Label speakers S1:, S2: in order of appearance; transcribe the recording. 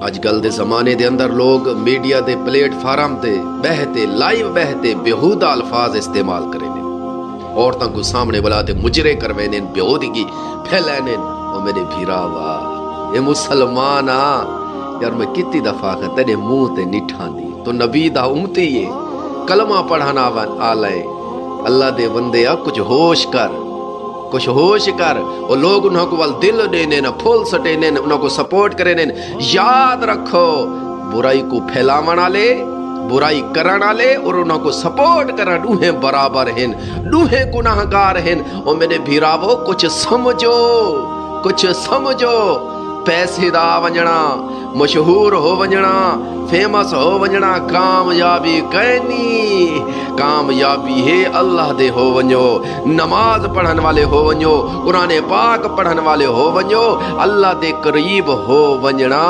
S1: اج کل دے زمانے دے اندر لوگ میڈیا دے پلیٹ فارم تے بہتے لائیو بہتے بیہودہ الفاظ استعمال کریں عورتوں کو سامنے بلا تے مجرے کروینے بیہودگی پھیلینے او میرے بھیراوا اے مسلمان یار میں کتنی دفعہ تیرے منہ تے نٹھاں دی تو نبی دا امتی ہے کلمہ پڑھانا آلائے اللہ دے بندے کچھ ہوش کر اور لوگ انہوں کو دل دینے نہ پھول سٹینے انہوں کو سپورٹ کرنے یاد رکھو برائی کو پھیلاونا لے برائی کرنا لے اور انہوں کو سپورٹ کرنا دوہیں برابر ہیں دوہیں گناہگار ہیں اور میرے بھیراو کچھ سمجھو پیسے دا ونجنا مشہور ہو ونجنا فیمس ہو ونجنا کامیابی کہنی کامیابی ہے اللہ دے ہو ونجو نماز پڑھن والے ہو ونجو قرآن پاک پڑھن والے ہو ونجو اللہ دے قریب ہو ونجنا